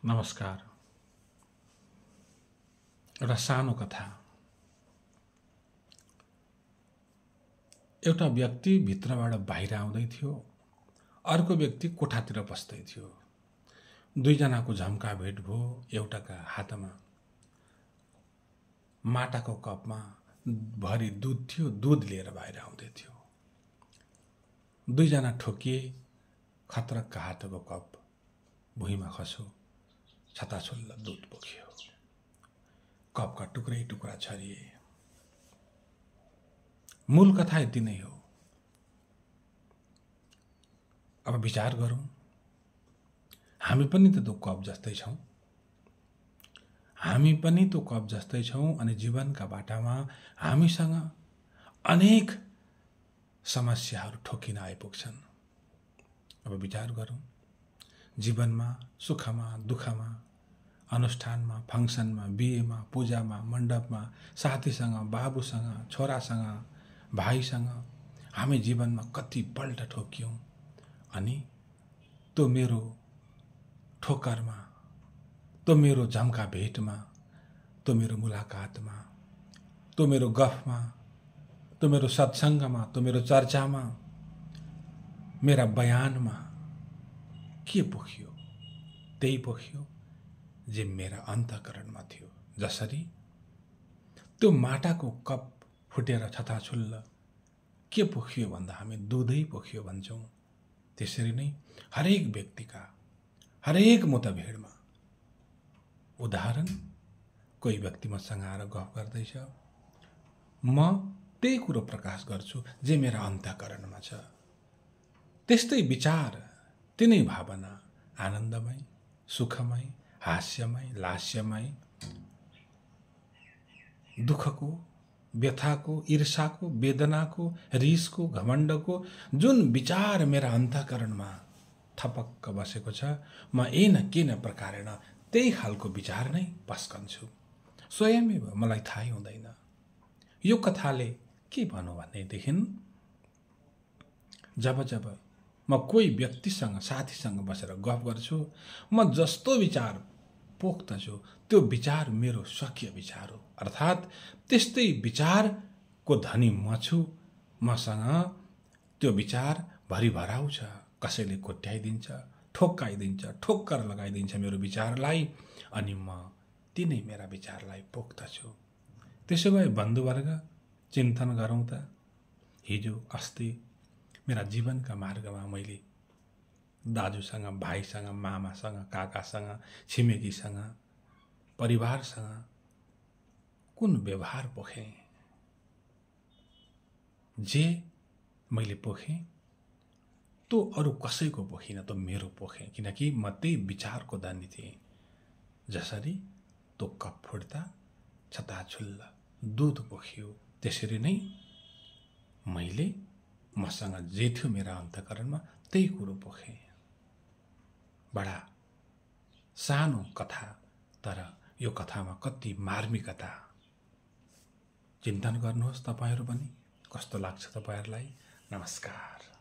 नमस्कार। एउटा सानो कथा। एउटा व्यक्ति भित्रबाट बाहिर आउँदै थियो, अर्को व्यक्ति कोठातिर बस्दै थियो। दुईजनाको झम्का भेट भयो। एउटाका हातमा माटाको कपमा भरि दुध थियो, दुध लिएर बाहिर आउँदै थियो। दुईजना ठोकिए, खतरकका हातको कप भुइँमा खस्यो, छताछुल्ल दुध पोखियो, कपका टुक्रै टुक्रा छरिए। मूल कथा यति नै हो। अब विचार गरौँ, हामी पनि त त्यो कप जस्तै छौँ। हामी पनि त्यो कप जस्तै छौँ अनि जीवनका बाटामा हामीसँग अनेक समस्याहरू ठोकिन आइपुग्छन्। अब विचार गरौँ, जीवनमा सुखमा दुःखमा, अनुष्ठानमा, फङ्सनमा, बिहेमा, पूजामा, मण्डपमा, साथीसँग, बाबुसँग, छोरासँग, भाइसँग हामी जीवनमा कतिपल्ट ठोक्यौँ। अनि त्यो मेरो ठोकरमा, त्यो मेरो झम्का भेटमा, त्यो मेरो मुलाकातमा, त्यो मेरो गफमा, त्यो मेरो सत्सङ्गमा, त्यो मेरो चर्चामा, मेरा बयानमा के पोखियो? त्यही पोखियो जे मेरा अन्तःकरणमा थियो। जसरी त्यो माटाको कप फुटेर छताछुल्ल के पोखियो भन्दा हामी दुधै पोखियो भन्छौँ। त्यसरी नै हरेक व्यक्तिका हरेक मतभेडमा, उदाहरण, कोही व्यक्ति मसँग आएर गफ गर्दैछ, म त्यही कुरो प्रकाश गर्छु जे मेरा अन्तःकरणमा छ। त्यस्तै विचार, तिनै भावना आनन्दमय, सुखमय, हास्यमय, लास्यमय, दुःखको, व्यथाको, ईर्षाको, वेदनाको, रिसको, घमण्डको जुन विचार मेरा अन्तःकरणमा थपक्क बसेको छ, म एन केन प्रकारेण त्यही खालको विचार नै पस्कन्छु। स्वयमेव मलाई थाहै हुँदैन। यो कथाले के भनौँ भनेदेखि, जब जब म कोही व्यक्तिसँग, साथीसँग बसेर गफ गर्छु, म जस्तो विचार पोख्दछु त्यो विचार मेरो स्वकीय विचार हो। अर्थात् त्यस्तै विचारको धनी म छु। मसँग त्यो विचार भरिभराउ छ। कसैले कोट्याइदिन्छ, ठोक्काइदिन्छ, ठोक्कर लगाइदिन्छ मेरो विचारलाई, अनि म तिनै मेरा विचारलाई पोख्दछु। त्यसो भए बन्धुवर्ग, चिन्तन गरौँ त। हिजो अस्ति मेरा जीवनका मार्गमा मैले दाजुसँग, भाइसँग, मामासँग, काकासँग, छिमेकीसँग, परिवारसँग कुन व्यवहार पोखेँ? जे मैले पोखेँ त्यो अरू कसैको पोखिन, त्यो मेरो पोखेँ। किनकि म त्यही विचारको धनी थिएँ। जसरी त्यो कप फुट्दा छताछुल्ल दुध पोखियो, त्यसरी नै मैले मसँग जे थियो मेरा अन्तःकरणमा त्यही कुरो पोखेँ। बडा सानो कथा, तर यो कथामा कति मार्मिकता। चिन्तन गर्नुहोस् तपाईहरू पनि। कस्तो लाग्छ तपाईहरूलाई? नमस्कार।